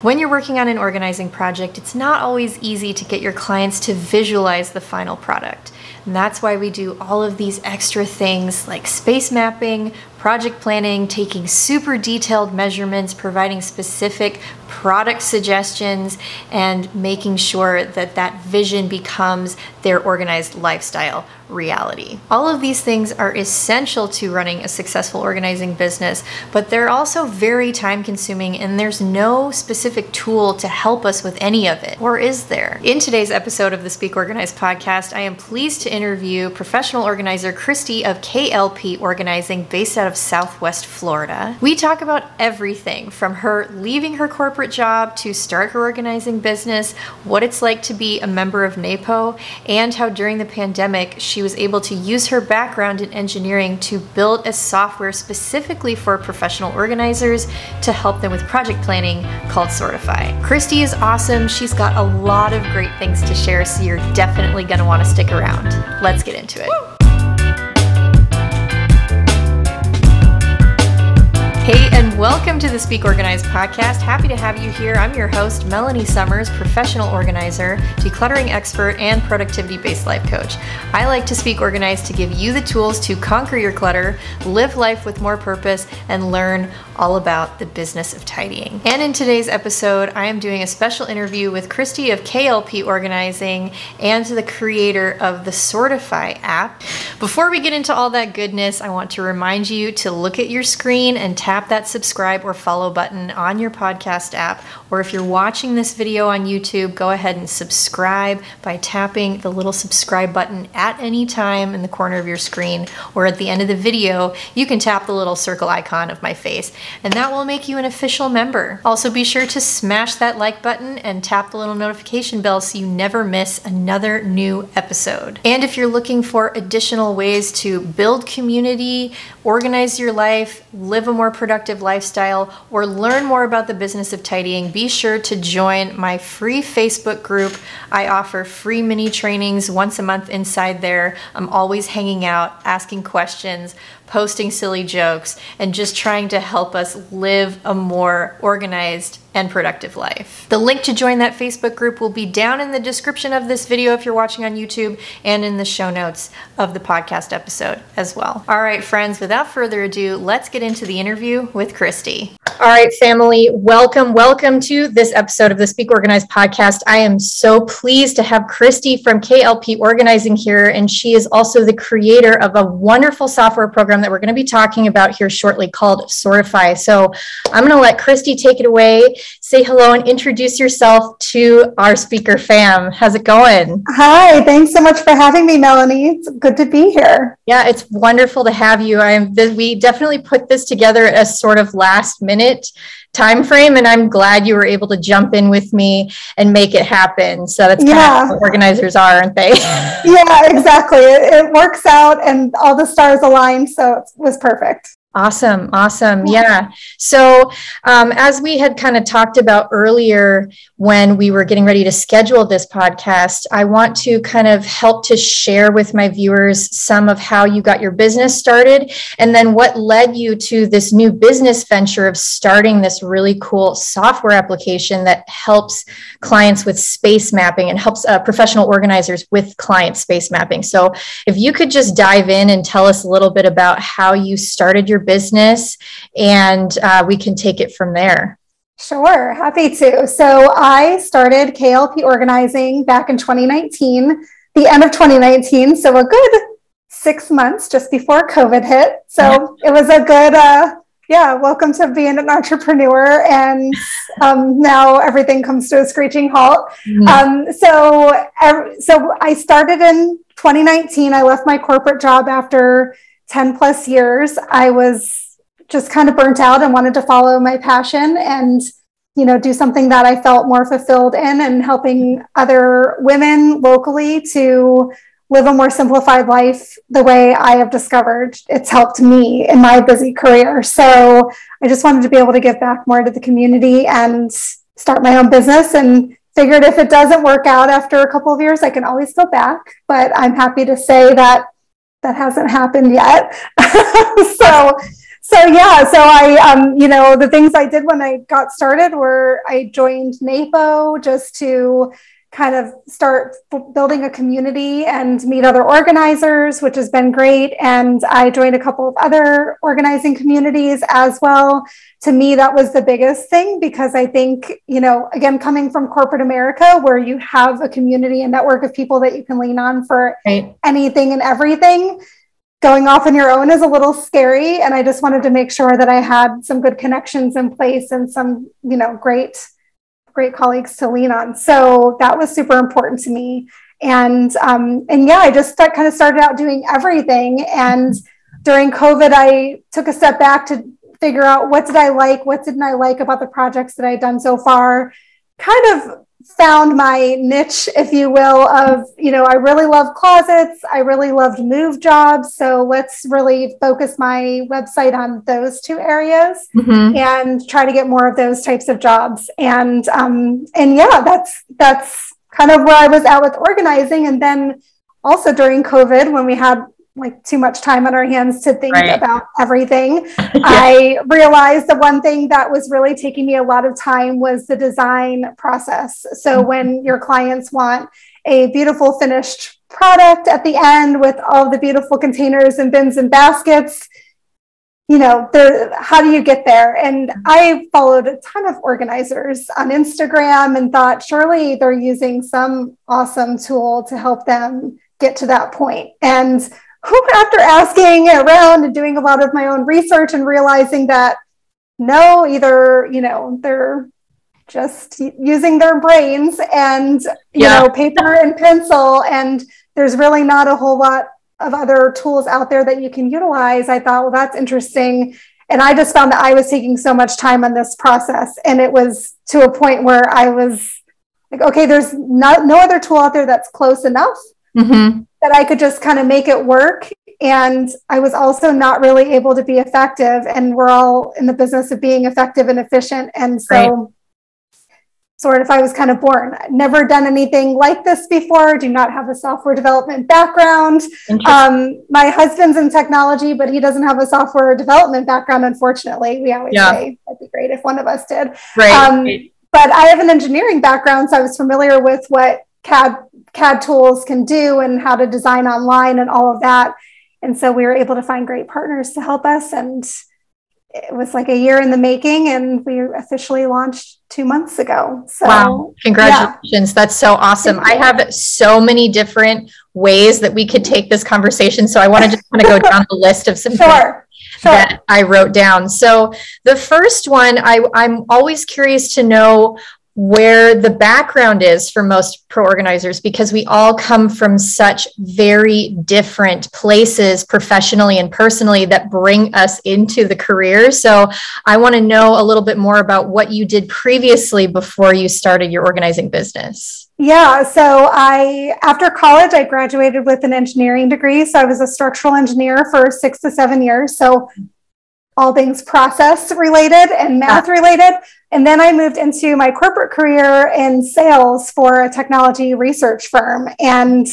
When you're working on an organizing project, it's not always easy to get your clients to visualize the final product. And that's why we do all of these extra things like space mapping, project planning, taking super detailed measurements, providing specific product suggestions, and making sure that that vision becomes their organized lifestyle reality. All of these things are essential to running a successful organizing business, but they're also very time consuming, and there's no specific tool to help us with any of it. Or is there? In today's episode of the Speak Organized podcast, I am pleased to interview professional organizer Kristy of KLP Organizing, based out of Southwest Florida. We talk about everything from her leaving her corporate job to start her organizing business, what it's like to be a member of NAPO, and how during the pandemic she was able to use her background in engineering to build a software specifically for professional organizers to help them with project planning called Sortifi. Kristy is awesome. She's got a lot of great things to share, so you're definitely going to want to stick around. Let's get into it. Hey, and welcome to the Speak Organized podcast. Happy to have you here. I'm your host, Melanie Summers, professional organizer, decluttering expert, and productivity-based life coach. I like to speak organized to give you the tools to conquer your clutter, live life with more purpose, and learn all about the business of tidying. And in today's episode, I am doing a special interview with Kristy of KLP Organizing and the creator of the Sortifi app. Before we get into all that goodness, I want to remind you to look at your screen and tap that subscribe or follow button on your podcast app. Or if you're watching this video on YouTube, go ahead and subscribe by tapping the little subscribe button at any time in the corner of your screen, or at the end of the video, you can tap the little circle icon of my face, and that will make you an official member. Also, be sure to smash that like button and tap the little notification bell so you never miss another new episode. And if you're looking for additional ways to build community, organize your life, live a more productive lifestyle, or learn more about the business of tidying, be sure to join my free Facebook group. I offer free mini trainings once a month inside there. I'm always hanging out, asking questions, posting silly jokes, and just trying to help us live a more organized and productive life. The link to join that Facebook group will be down in the description of this video if you're watching on YouTube, and in the show notes of the podcast episode as well. All right, friends, without further ado, let's get into the interview with Kristy. All right, family, welcome to this episode of the Speak Organized podcast. I am so pleased to have Kristy from KLP Organizing here, and she is also the creator of a wonderful software program that we're going to be talking about here shortly called Sortifi. So I'm going to let Kristy take it away. Say hello and introduce yourself to our speaker fam. How's it going? Hi, thanks so much for having me, Melanie. It's good to be here. Yeah, it's wonderful to have you. We definitely put this together at a sort of last minute time frame, and I'm glad you were able to jump in with me and make it happen. So that's kind of what organizers are, aren't they? Yeah, exactly. It works out and all the stars aligned, so it was perfect. Awesome. Yeah. So as we had kind of talked about earlier when we were getting ready to schedule this podcast, I want to kind of help to share with my viewers some of how you got your business started, and then what led you to this new business venture of starting this really cool software application that helps clients with space mapping and helps professional organizers with client space mapping. So if you could just dive in and tell us a little bit about how you started your business, and we can take it from there. Sure, happy to. So I started KLP Organizing back in 2019, the end of 2019, so a good 6 months just before COVID hit. So It was a good, welcome to being an entrepreneur, and now everything comes to a screeching halt. Mm-hmm. So I started in 2019. I left my corporate job after 10 plus years. I was just kind of burnt out and wanted to follow my passion and, do something that I felt more fulfilled in, and helping other women locally to live a more simplified life the way I have discovered it's helped me in my busy career. So I just wanted to be able to give back more to the community and start my own business, and figured if it doesn't work out after a couple of years, I can always go back. But I'm happy to say that hasn't happened yet. So I, the things I did when I got started were I joined NAPO just to kind of start building a community and meet other organizers, which has been great. And I joined a couple of other organizing communities as well. To me, that was the biggest thing, because I think, again, coming from corporate America, where you have a community and network of people that you can lean on for anything and everything, going off on your own is a little scary. And I just wanted to make sure that I had some good connections in place and some, great colleagues to lean on. So that was super important to me. And I just kind of started out doing everything. And during COVID, I took a step back to figure out what didn't I like about the projects that I'd done so far, kind of found my niche, if you will, of, I really love closets. I really loved move jobs. So let's really focus my website on those two areas and try to get more of those types of jobs. And that's kind of where I was at with organizing. And then also during COVID, when we had like too much time on our hands to think about everything. I realized the one thing that was really taking me a lot of time was the design process. So when your clients want a beautiful finished product at the end with all the beautiful containers and bins and baskets, how do you get there? And I followed a ton of organizers on Instagram and thought, surely they're using some awesome tool to help them get to that point. And after asking around and doing a lot of my own research and realizing that no, either, they're just using their brains and, paper and pencil, and there's really not a whole lot of other tools out there that you can utilize. I thought, well, that's interesting. And I just found that I was taking so much time on this process. And it was to a point where I was like, okay, there's no other tool out there that's close enough that I could just kind of make it work. And I was also not really able to be effective. And we're all in the business of being effective and efficient. And so Sortifi was kind of born. I'd never done anything like this before. Do not have a software development background. My husband's in technology, but he doesn't have a software development background, unfortunately. We always say that'd be great if one of us did. But I have an engineering background, so I was familiar with what CAD tools can do and how to design online and all of that. And so we were able to find great partners to help us. And it was like a year in the making, and we officially launched 2 months ago. So, wow. Congratulations. That's so awesome. I have so many different ways that we could take this conversation. So I want to just kind of go down the list of some things that I wrote down. So the first one, I'm always curious to know where the background is for most pro organizers, because we all come from such very different places professionally and personally that bring us into the career. So I want to know a little bit more about what you did previously before you started your organizing business. Yeah. So after college, I graduated with an engineering degree. So I was a structural engineer for 6 to 7 years. So all things process related and math related. And then I moved into my corporate career in sales for a technology research firm. And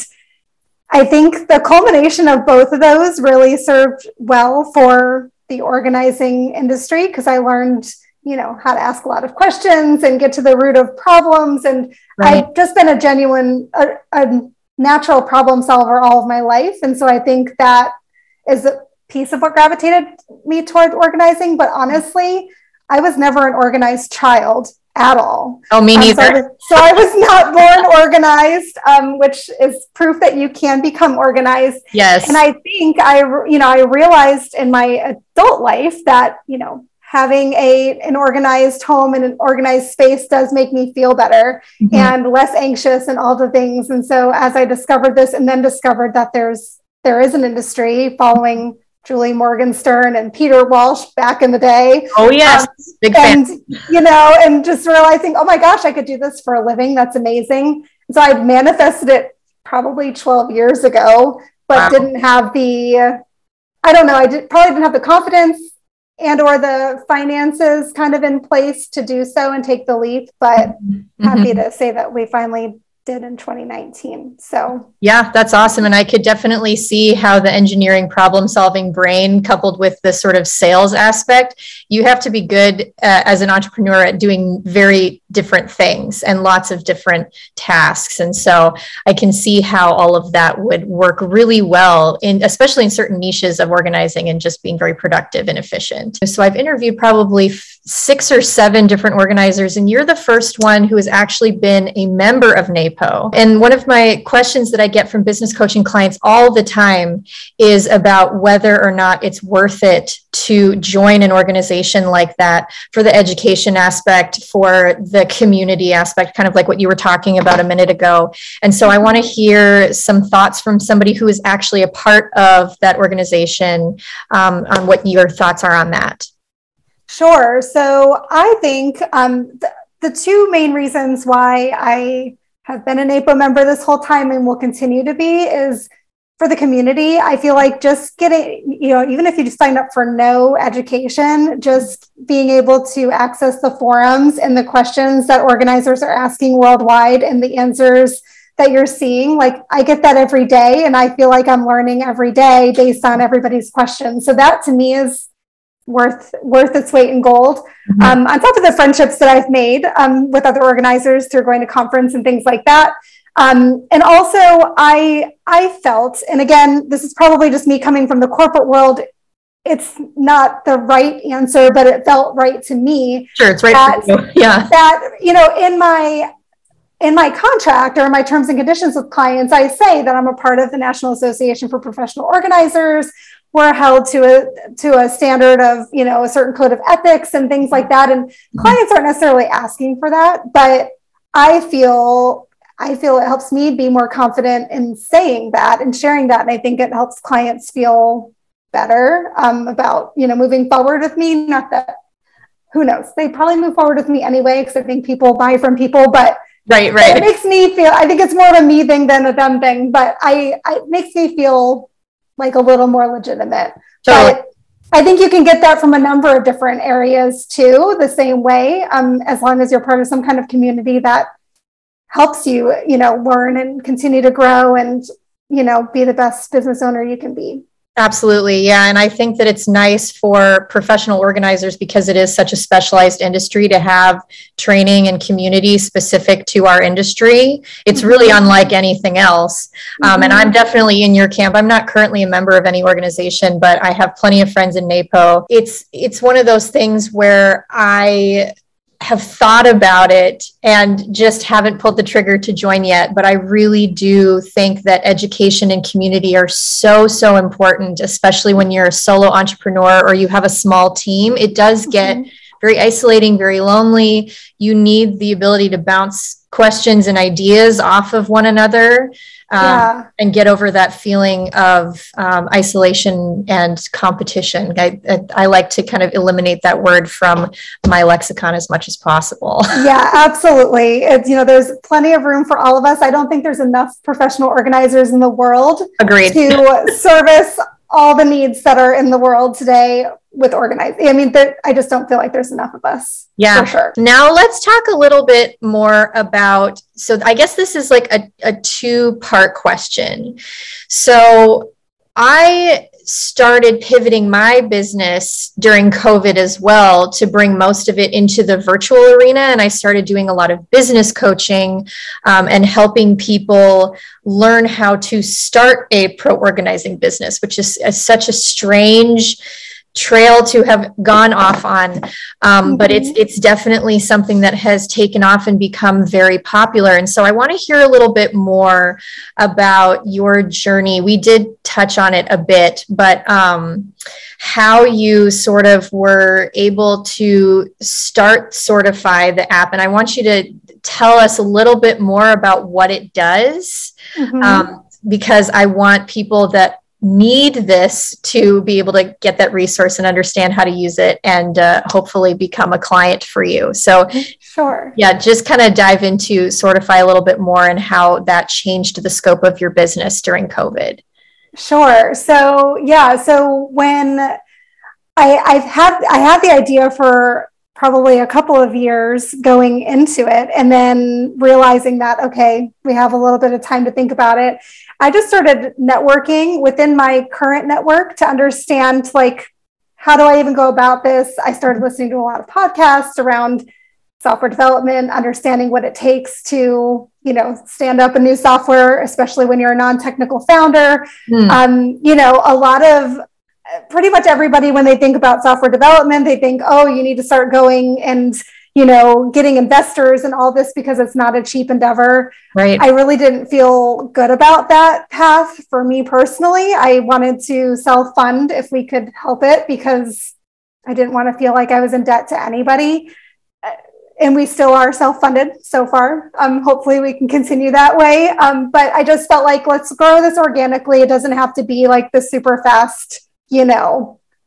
I think the culmination of both of those really served well for the organizing industry, because I learned, how to ask a lot of questions and get to the root of problems. And I've just been a natural problem solver all of my life. And so I think that is a piece of what gravitated me toward organizing. But honestly, I was never an organized child at all. Oh, me neither. So I was not born organized, which is proof that you can become organized. Yes. And I think I realized in my adult life that, having an organized home and an organized space does make me feel better and less anxious and all the things. And so as I discovered this, and then discovered that there is an industry following Julie Morgenstern and Peter Walsh back in the day. Oh, yes. Big fan. And just realizing, oh my gosh, I could do this for a living. That's amazing. So I manifested it probably 12 years ago, but didn't have probably didn't have the confidence and or the finances kind of in place to do so and take the leap. But happy to say that we finally did in 2019. So yeah, that's awesome. And I could definitely see how the engineering problem solving brain coupled with the sort of sales aspect, you have to be good as an entrepreneur at doing very different things and lots of different tasks. And so I can see how all of that would work really well in, especially in certain niches of organizing and just being very productive and efficient. So I've interviewed probably 6 or 7 different organizers, and you're the first one who has actually been a member of NAPO. And one of my questions that I get from business coaching clients all the time is about whether or not it's worth it to join an organization like that for the education aspect, for the community aspect, kind of like what you were talking about a minute ago. And so I want to hear some thoughts from somebody who is actually a part of that organization on what your thoughts are on that. Sure. So I think the 2 main reasons why I have been a NAPO member this whole time and will continue to be is for the community. I feel like just getting, even if you just signed up for no education, just being able to access the forums and the questions that organizers are asking worldwide and the answers that you're seeing, like I get that every day. And I feel like I'm learning every day based on everybody's questions. So that to me is worth its weight in gold. On top of the friendships that I've made with other organizers through going to conference and things like that. And also I felt, and again, this is probably just me coming from the corporate world, it's not the right answer, but it felt right to me. Sure, it's right for you. Yeah. That, in my contract or my terms and conditions with clients, I say that I'm a part of the National Association for Professional Organizers. We're held to a standard of, a certain code of ethics and things like that. And clients aren't necessarily asking for that, but I feel it helps me be more confident in saying that and sharing that. And I think it helps clients feel better about, moving forward with me. Not that, who knows, they probably move forward with me anyway, because I think people buy from people, but right. It makes me feel, I think it's more of a me thing than a them thing, but it makes me feel like a little more legitimate. Totally. But I think you can get that from a number of different areas too, the same way, as long as you're part of some kind of community that helps you, learn and continue to grow and, be the best business owner you can be. Absolutely. Yeah. And I think that it's nice for professional organizers, because it is such a specialized industry, to have training and community specific to our industry. It's really unlike anything else. And I'm definitely in your camp. I'm not currently a member of any organization, but I have plenty of friends in NAPO. It's one of those things where I have thought about it and just haven't pulled the trigger to join yet. But I really do think that education and community are so, so important, especially when you're a solo entrepreneur or you have a small team. It does get very isolating, very lonely. You need the ability to bounce questions and ideas off of one another. And get over that feeling of isolation and competition. I like to kind of eliminate that word from my lexicon as much as possible. Yeah, absolutely. It's, there's plenty of room for all of us. I don't think there's enough professional organizers in the world Agreed. To service all the needs that are in the world today with organizing. I mean, I just don't feel like there's enough of us. Yeah, for sure. Now let's talk a little bit more about, so I guess this is like a 2-part question. So I started pivoting my business during COVID as well to bring most of it into the virtual arena. And I started doing a lot of business coaching and helping people learn how to start a pro organizing business, which is such a strange trail to have gone off on. But it's definitely something that has taken off and become very popular. And so I want to hear a little bit more about your journey. We did touch on it a bit, but how you sort of were able to start Sortifi, the app. And I want you to tell us a little bit more about what it does, because I want people that need this to be able to get that resource and understand how to use it and hopefully become a client for you. So sure. Yeah, just kind of dive into Sortifi a little bit more and how that changed the scope of your business during COVID. Sure. So when I had the idea for probably a couple of years going into it, and then realizing that, okay, we have a little bit of time to think about it. I just started networking within my current network to understand, like, how do I even go about this? I started listening to a lot of podcasts around software development, understanding what it takes to, stand up a new software, especially when you're a non-technical founder. A lot of pretty much everybody, when they think about software development, they think, oh, you need to start going and, getting investors and all this because it's not a cheap endeavor. Right. I really didn't feel good about that path for me personally. I wanted to self-fund if we could help it because I didn't want to feel like I was in debt to anybody. And we still are self-funded so far. Hopefully we can continue that way. But I just felt like, let's grow this organically. It doesn't have to be like the super fast,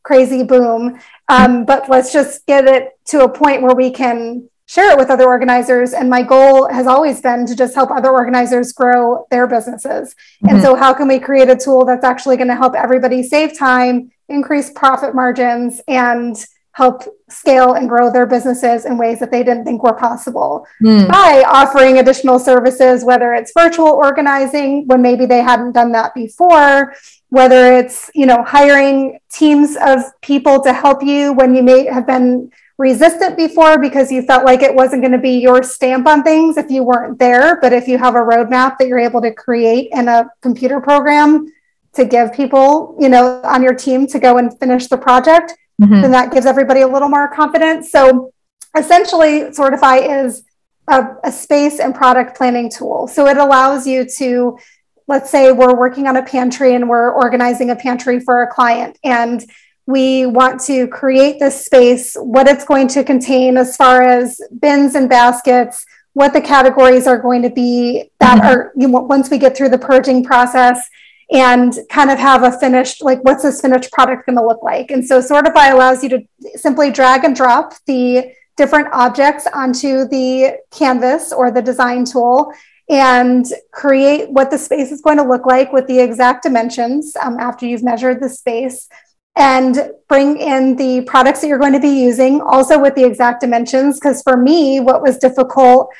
crazy boom. But let's just get it to a point where we can share it with other organizers. And my goal has always been to just help other organizers grow their businesses. Mm-hmm. And so how can we create a tool that's actually going to help everybody save time, increase profit margins, and help scale and grow their businesses in ways that they didn't think were possible by offering additional services, whether it's virtual organizing when maybe they hadn't done that before, whether it's, hiring teams of people to help you when you may have been resistant before because you felt like it wasn't going to be your stamp on things if you weren't there. But if you have a roadmap that you're able to create in a computer program to give people, on your team to go and finish the project, then that gives everybody a little more confidence. So essentially, Sortifi is a space and product planning tool. So it allows you to, let's say we're working on a pantry and we're organizing a pantry for a client, and we want to create this space, what it's going to contain as far as bins and baskets, what the categories are going to be that are, once we get through the purging process, and kind of have a finished, like, what's this finished product going to look like? And so Sortifi allows you to simply drag and drop the different objects onto the canvas or the design tool and create what the space is going to look like with the exact dimensions after you've measured the space, and bring in the products that you're going to be using also with the exact dimensions. Because for me, what was difficult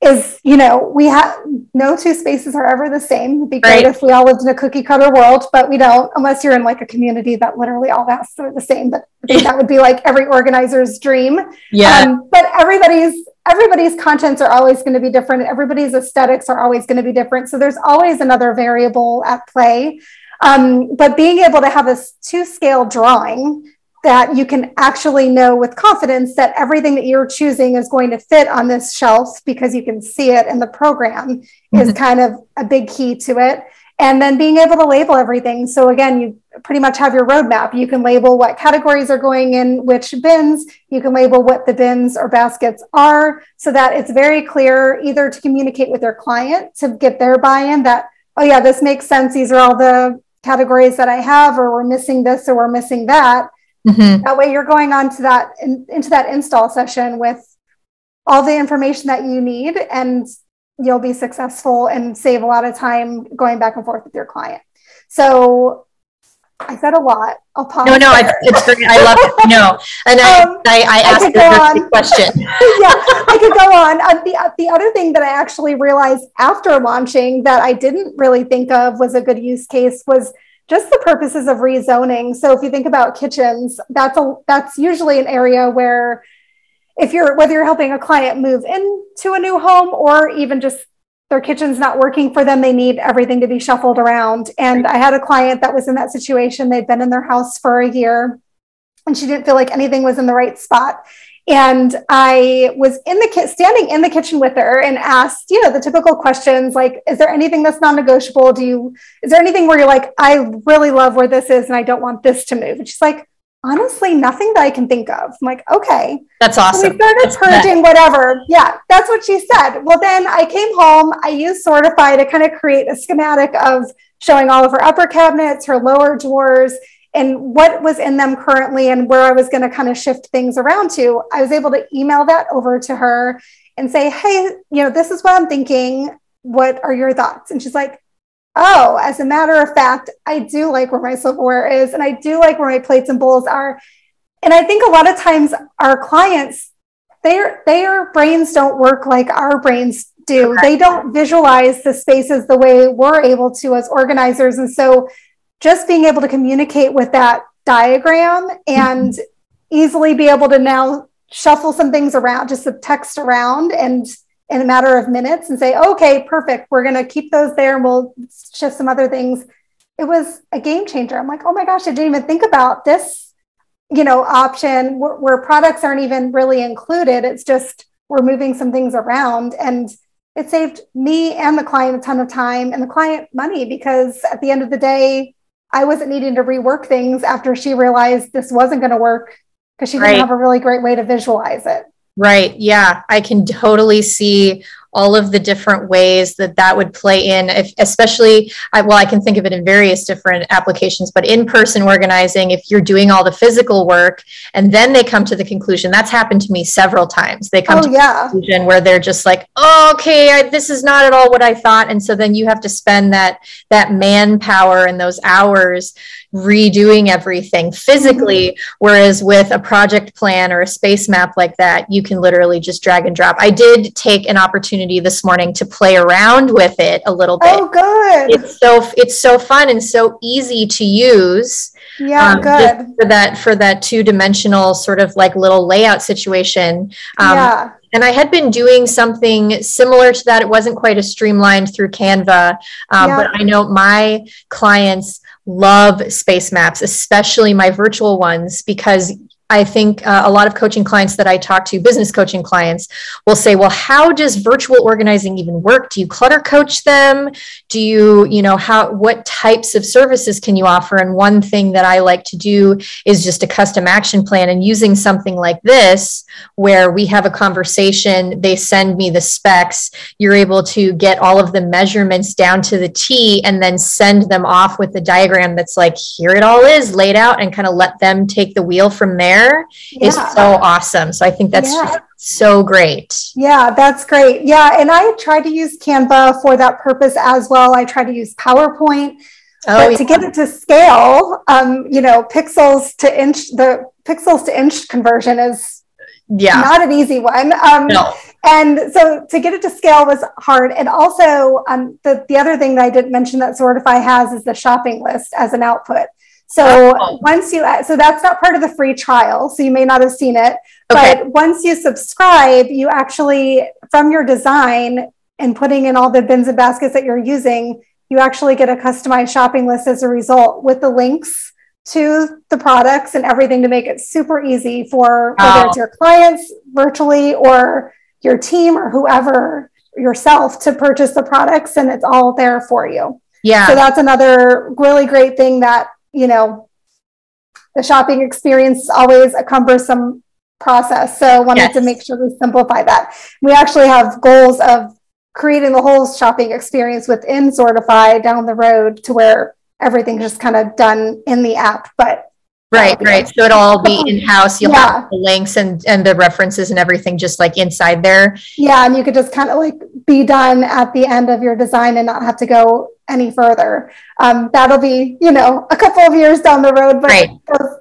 is, we have no two spaces are ever the same. It'd be great if we all lived in a cookie cutter world, but we don't, unless you're in like a community that literally all the houses are the same. But I think that would be like every organizer's dream. Yeah. But everybody's contents are always going to be different. Everybody's aesthetics are always going to be different. So there's always another variable at play. But being able to have a to-scale drawing that you can actually know with confidence that everything that you're choosing is going to fit on this shelf because you can see it in the program is kind of a big key to it. And then being able to label everything. So again, you pretty much have your roadmap. You can label what categories are going in which bins. You can label what the bins or baskets are so that it's very clear either to communicate with your client to get their buy-in that, oh yeah, this makes sense. These are all the categories that I have, or we're missing this or we're missing that. That way you're going on to that into that install session with all the information that you need, and you'll be successful and save a lot of time going back and forth with your client. So I said a lot. I'll pause. No, it's great. I love it. No, and I asked a question. Yeah, I could go on. The other thing that I actually realized after launching that I didn't really think of was a good use case was just the purposes of rezoning. So if you think about kitchens, that's usually an area where whether you're helping a client move into a new home or even just their kitchen's not working for them, they need everything to be shuffled around. And I had a client that was in that situation. They'd been in their house for a year and she didn't feel like anything was in the right spot. And I was standing in the kitchen with her and asked, the typical questions like, is there anything that's non-negotiable? Is there anything where you're like, I really love where this is and I don't want this to move? And she's like, honestly, nothing that I can think of. I'm like, okay. That's awesome. So we started purging whatever. Yeah, that's what she said. Well, then I came home, I used Sortifi to kind of create a schematic of showing all of her upper cabinets, her lower drawers, and what was in them currently and where I was going to kind of shift things around to. I was able to email that over to her and say, hey, this is what I'm thinking. What are your thoughts? And she's like, oh, as a matter of fact, I do like where my silverware is, and I do like where my plates and bowls are. And I think a lot of times our clients their brains don't work like our brains do. Correct. They don't visualize the spaces the way we're able to as organizers. And so just being able to communicate with that diagram and easily be able to now shuffle some things around, just the text around, and in a matter of minutes, and say, okay, perfect, we're going to keep those there and we'll shift some other things. It was a game changer. I'm like, oh my gosh, I didn't even think about this, option where products aren't even really included. It's just, we're moving some things around, and it saved me and the client a ton of time and the client money, because at the end of the day, I wasn't needing to rework things after she realized this wasn't going to work, because she didn't have a really great way to visualize it. Right. Yeah. I can totally see all of the different ways that would play in, especially, I can think of it in various different applications, but in-person organizing, if you're doing all the physical work and then they come to the conclusion. That's happened to me several times. They come to the conclusion where they're just like, oh, okay, this is not at all what I thought. And so then you have to spend that manpower and those hours redoing everything physically. Whereas with a project plan or a space map like that, you can literally just drag and drop. I did take an opportunity this morning to play around with it a little bit. Oh, good. It's so fun and so easy to use. Yeah, good. For that two-dimensional sort of like little layout situation. And I had been doing something similar to that. It wasn't quite as streamlined through Canva, but I know my clients love space maps, especially my virtual ones, because I think a lot of coaching clients that I talk to, business coaching clients, will say, well, how does virtual organizing even work? Do you clutter coach them? Do you, what types of services can you offer? And one thing that I like to do is just a custom action plan, and using something like this, where we have a conversation, they send me the specs, you're able to get all of the measurements down to the T and then send them off with the diagram that's like, here it all is laid out, and kind of let them take the wheel from there. Is so awesome. So I think that's just so great. Yeah, that's great. Yeah. And I tried to use Canva for that purpose as well. I tried to use PowerPoint, but to get it to scale, pixels to inch conversion is not an easy one. No. And so to get it to scale was hard. And also the other thing that I didn't mention that Sortifi has is the shopping list as an output. So so that's not part of the free trial, so you may not have seen it, but once you subscribe, you actually, from your design and putting in all the bins and baskets that you're using, you actually get a customized shopping list as a result, with the links to the products and everything, to make it super easy for whether it's your clients virtually or your team or whoever, yourself, to purchase the products, and it's all there for you. Yeah. So that's another really great thing, that the shopping experience is always a cumbersome process. So I wanted to make sure we simplify that. We actually have goals of creating the whole shopping experience within Sortifi down the road, to where everything's just kind of done in the app. But Right. So it'll all be in-house. You'll have the links and the references and everything just like inside there. Yeah. And you could just kind of like be done at the end of your design and not have to go any further. That'll be, a couple of years down the road, but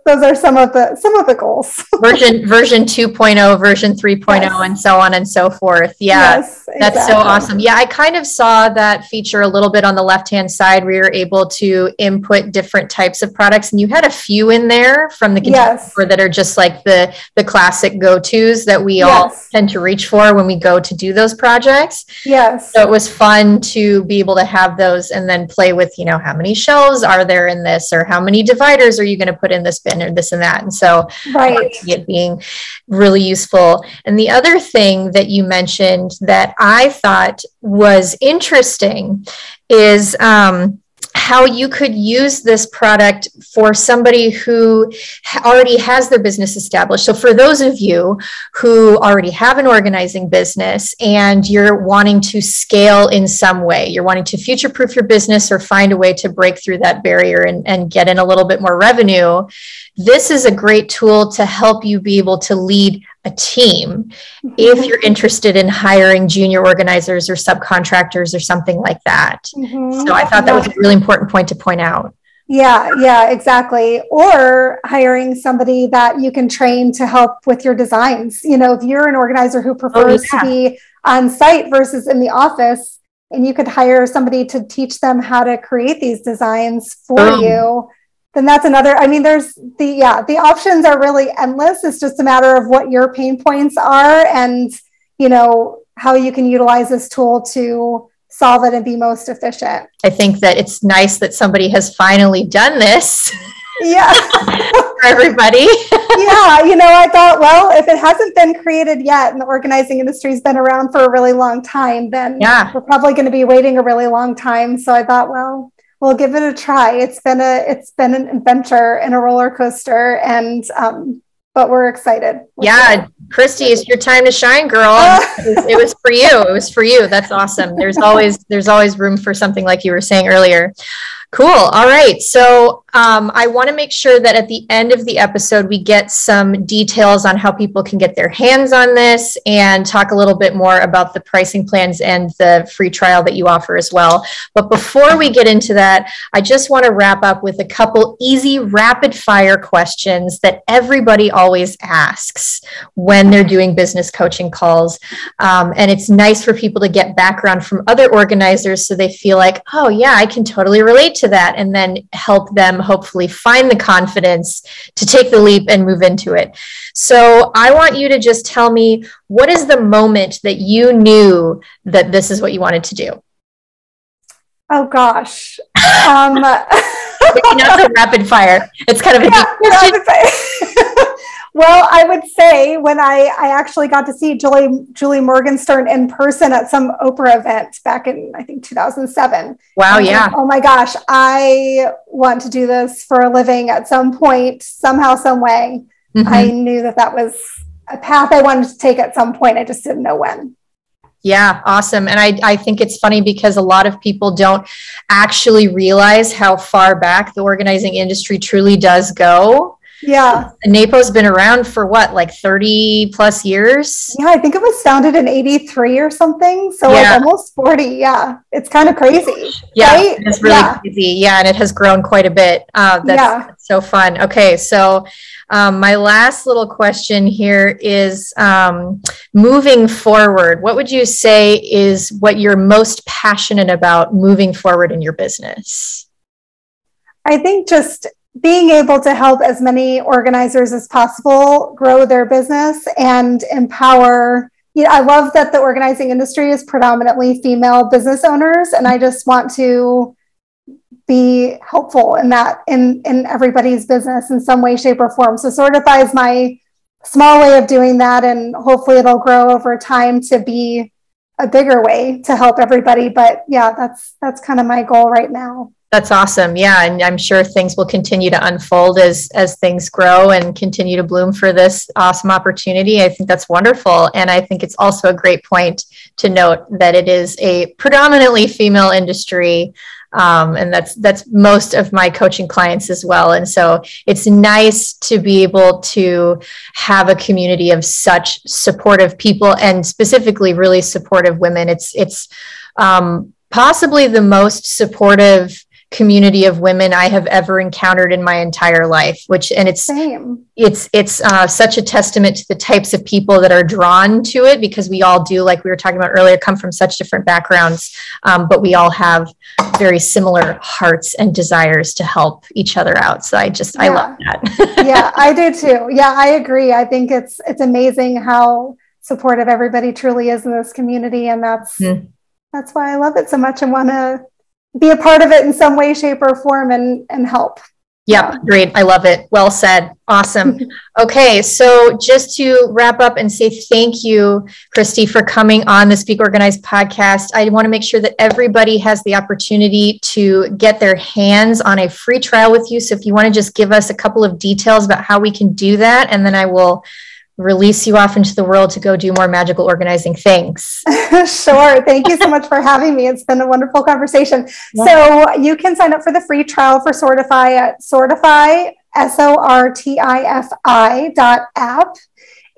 those are some of the goals. version 2.0, version 3.0, and so on and so forth. Yeah. Yes, that's so awesome. Yeah. I kind of saw that feature a little bit on the left-hand side, where you're able to input different types of products, and you had a few in there from the container that are just like the classic go-tos that we all tend to reach for when we go to do those projects. Yes. So it was fun to be able to have those, and then play with, how many shelves are there in this, or how many dividers are you going to put in this bin, or this and that. And so it being really useful. And the other thing that you mentioned that I thought was interesting is how you could use this product for somebody who already has their business established. So for those of you who already have an organizing business and you're wanting to scale in some way, you're wanting to future-proof your business or find a way to break through that barrier and get in a little bit more revenue, this is a great tool to help you be able to lead a team if you're interested in hiring junior organizers or subcontractors or something like that. So I thought that was a really important point to point out. Yeah, exactly. Or hiring somebody that you can train to help with your designs. If you're an organizer who prefers to be on site versus in the office, and you could hire somebody to teach them how to create these designs for you, then that's another. I mean, there's the options are really endless. It's just a matter of what your pain points are and, how you can utilize this tool to solve it and be most efficient. I think that it's nice that somebody has finally done this. Yeah. For everybody. I thought, well, if it hasn't been created yet and the organizing industry has been around for a really long time, then we're probably going to be waiting a really long time. So I thought, well, we'll give it a try. It's been an adventure and a roller coaster, and but we're excited. Kristy, it's your time to shine, girl. It was for you. It was for you. That's awesome. There's always room for something like you were saying earlier. Cool. All right. So I want to make sure that at the end of the episode, we get some details on how people can get their hands on this and talk a little bit more about the pricing plans and the free trial that you offer as well. But before we get into that, I just want to wrap up with a couple easy rapid fire questions that everybody always asks when they're doing business coaching calls. And it's nice for people to get background from other organizers so they feel like, oh yeah, I can totally relate to that, and then help them hopefully find the confidence to take the leap and move into it. So I want you to just tell me, what is the moment that you knew that this is what you wanted to do? Oh gosh. Not so rapid fire. It's kind of a deep question. Well, I would say when I actually got to see Julie Morgenstern in person at some Oprah event back in, I think, 2007. Wow, yeah. Like, oh my gosh, I want to do this for a living at some point, somehow, some way. Mm-hmm. I knew that was a path I wanted to take at some point. I just didn't know when. Yeah, awesome. And I think it's funny because a lot of people don't actually realize how far back the organizing industry truly does go. Yeah. NAPO's been around for what, like 30 plus years? Yeah, I think it was founded in 83 or something. So like almost 40. Yeah. It's kind of crazy. Yeah, right? It's really crazy. Yeah. And it has grown quite a bit. That's so fun. Okay. So my last little question here is moving forward. What would you say is what you're most passionate about moving forward in your business? I think just being able to help as many organizers as possible grow their business and empower. I love that the organizing industry is predominantly female business owners, and I just want to be helpful in that, in everybody's business in some way, shape, or form. So Sortifi is my small way of doing that, and hopefully it'll grow over time to be a bigger way to help everybody. But yeah, that's kind of my goal right now. That's awesome. Yeah. And I'm sure things will continue to unfold as things grow and continue to bloom for this awesome opportunity. I think that's wonderful. And I think it's also a great point to note that it is a predominantly female industry. And that's most of my coaching clients as well. And so it's nice to be able to have a community of such supportive people, and specifically really supportive women. It's possibly the most supportive community of women I have ever encountered in my entire life, it's such a testament to the types of people that are drawn to it, because we all do, like we were talking about earlier, come from such different backgrounds, but we all have very similar hearts and desires to help each other out. So I love that. Yeah, I do too. Yeah, I agree. I think it's amazing how supportive everybody truly is in this community. And that's why I love it so much and want to be a part of it in some way, shape, or form and help. Yeah, great. I love it. Well said. Awesome. Okay. So just to wrap up and say thank you, Kristy, for coming on the Speak Organized podcast. I want to make sure that everybody has the opportunity to get their hands on a free trial with you. So if you want to just give us a couple of details about how we can do that, and then I will release you off into the world to go do more magical organizing things. Sure. Thank you so much for having me. It's been a wonderful conversation. Yeah. So you can sign up for the free trial for Sortifi at Sortifi, SORTIFI.app.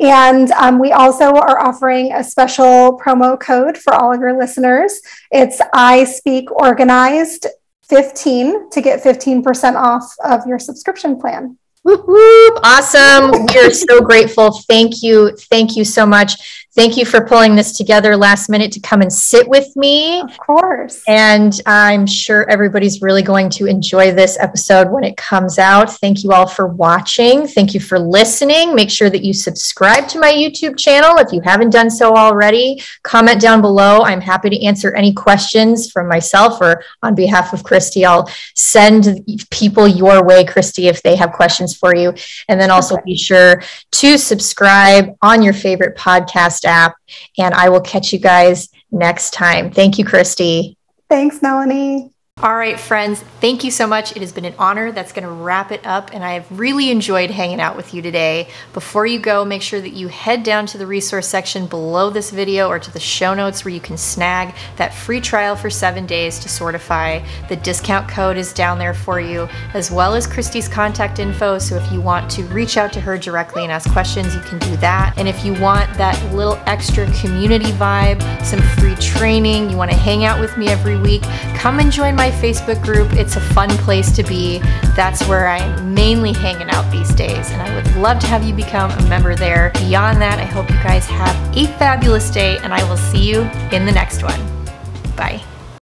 And we also are offering a special promo code for all of your listeners. It's I Speak Organized 15 to get 15% off of your subscription plan. Whoop, whoop. Awesome. We are so grateful. Thank you. Thank you so much. Thank you for pulling this together last minute to come and sit with me. Of course. And I'm sure everybody's really going to enjoy this episode when it comes out. Thank you all for watching. Thank you for listening. Make sure that you subscribe to my YouTube channel if you haven't done so already. Comment down below. I'm happy to answer any questions from myself or on behalf of Kristy. I'll send people your way, Kristy, if they have questions for you. And then also be sure to subscribe on your favorite podcast app, and I will catch you guys next time. Thank you, Kristy. Thanks, Melanie. All right, friends, thank you so much. It has been an honor. That's going to wrap it up, and I have really enjoyed hanging out with you today. Before you go, make sure that you head down to the resource section below this video or to the show notes where you can snag that free trial for 7 days to Sortifi. The discount code is down there for you, as well as Kristy's contact info. So if you want to reach out to her directly and ask questions, you can do that. And if you want that little extra community vibe, some free training, you want to hang out with me every week, come and join my Facebook group. It's a fun place to be. That's where I'm mainly hanging out these days, and I would love to have you become a member there. Beyond that, I hope you guys have a fabulous day, and I will see you in the next one. Bye.